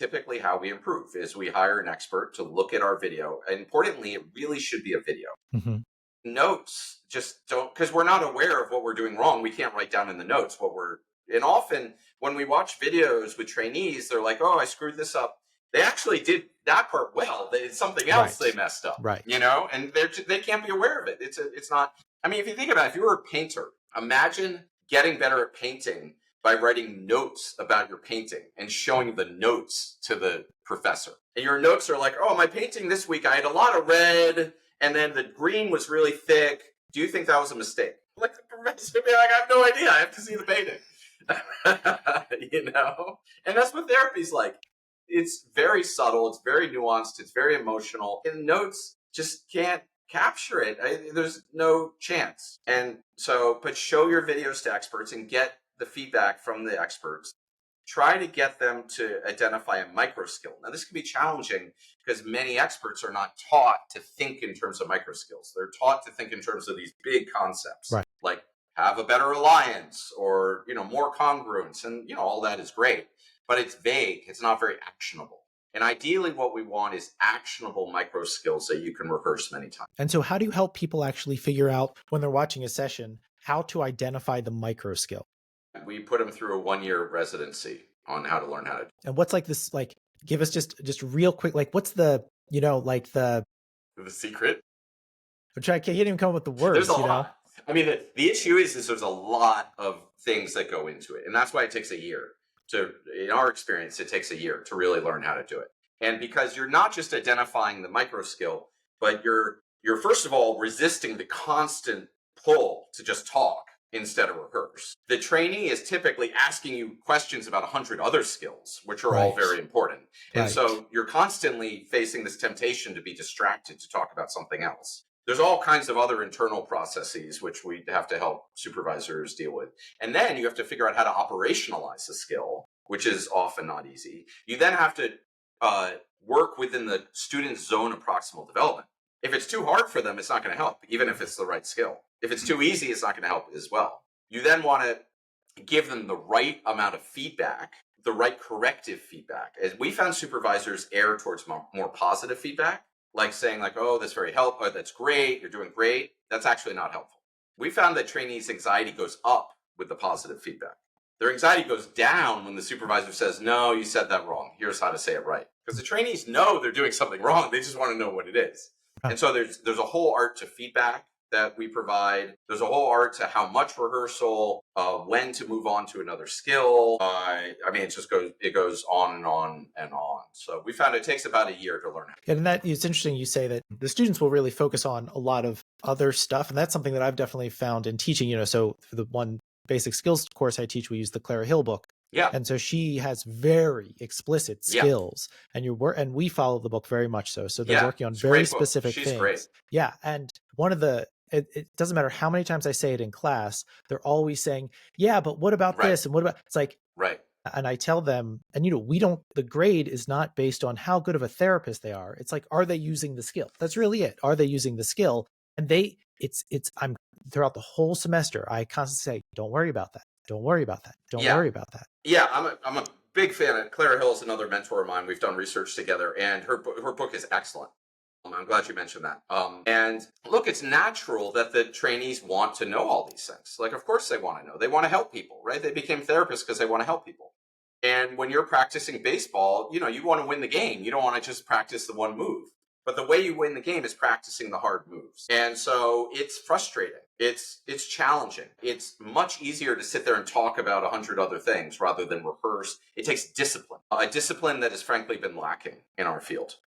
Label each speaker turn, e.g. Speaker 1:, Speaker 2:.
Speaker 1: typically how we improve is we hire an expert to look at our video. And importantly, it really should be a video.
Speaker 2: Mm-hmm.
Speaker 1: Notes just don't, because we're not aware of what we're doing wrong. We can't write down in the notes and often when we watch videos with trainees, they're like, oh, I screwed this up. They actually did that part well. It's something else they messed up,
Speaker 2: right?
Speaker 1: And they can't be aware of it. It's not. I mean, if you think about it, if you were a painter, imagine getting better at painting by writing notes about your painting and showing the notes to the professor. And your notes are like, oh, my painting this week, I had a lot of red, and then the green was really thick. Do you think that was a mistake? Like the professor would be like, I have no idea. I have to see the painting. And that's what therapy's like. It's very subtle. It's very nuanced. It's very emotional. And notes just can't capture it. There's no chance. And so, but show your videos to experts and get the feedback from the experts. Try to get them to identify a micro skill. Now, this can be challenging because many experts are not taught to think in terms of micro skills. They're taught to think in terms of these big concepts,
Speaker 2: right,
Speaker 1: like have a better alliance or, more congruence. And, all that is great, but it's vague. It's not very actionable. And ideally what we want is actionable micro skills that you can rehearse many times.
Speaker 2: And so how do you help people actually figure out when they're watching a session, how to identify the micro skill?
Speaker 1: We put them through a 1-year residency on how to learn how to.
Speaker 2: And what's like this, like, give us just real quick, like, what's the, the
Speaker 1: secret?
Speaker 2: I can't even come up with the words,
Speaker 1: There's a lot. I mean, the issue is there's a lot of things that go into it. And that's why it takes a year in our experience, it takes a year to really learn how to do it. And because you're not just identifying the micro skill, but you're first of all, resisting the constant pull to just talk instead of rehearse. The trainee is typically asking you questions about 100 other skills, which are all very important. And so you're constantly facing this temptation to be distracted to talk about something else. There's all kinds of other internal processes which we have to help supervisors deal with. And then you have to figure out how to operationalize the skill, which is often not easy. You then have to work within the student's zone of proximal development. If it's too hard for them, it's not going to help, even if it's the right skill. If it's too easy, it's not going to help as well. You then want to give them the right amount of feedback, the right corrective feedback. As we found supervisors err towards more positive feedback, like saying like, oh, that's very helpful, that's great, you're doing great. That's actually not helpful. We found that trainees' anxiety goes up with the positive feedback. Their anxiety goes down when the supervisor says, no, you said that wrong. Here's how to say it right. Because the trainees know they're doing something wrong. They just want to know what it is. And so there's a whole art to feedback that we provide. There's a whole art to how much rehearsal, when to move on to another skill. It goes on and on and on. So we found it takes about a year to learn.
Speaker 2: And that it's interesting you say that the students will really focus on a lot of other stuff. And that's something that I've definitely found in teaching, so for the one basic skills course I teach, we use the Clara Hill book.
Speaker 1: Yeah.
Speaker 2: And so she has very explicit skills and we follow the book very much so. So they're working on very specific things.
Speaker 1: Great.
Speaker 2: Yeah. And one of it doesn't matter how many times I say it in class, they're always saying, yeah, but what about this? And what about, it's like,
Speaker 1: right.
Speaker 2: And I tell them, and the grade is not based on how good of a therapist they are. It's like, are they using the skill? That's really it. Are they using the skill? And I'm throughout the whole semester, I constantly say, don't worry about that. Don't worry about that. Don't worry about that.
Speaker 1: Yeah. I'm a big fan of Clara Hill is another mentor of mine. We've done research together and her book is excellent. I'm glad you mentioned that. And look, it's natural that the trainees want to know all these things. Like, of course they want to know. They want to help people, right? They became therapists because they want to help people. And when you're practicing baseball, you want to win the game. You don't want to just practice the one move. But the way you win the game is practicing the hard moves. And so it's frustrating. It's challenging. It's much easier to sit there and talk about 100 other things rather than rehearse. It takes discipline, a discipline that has frankly been lacking in our field.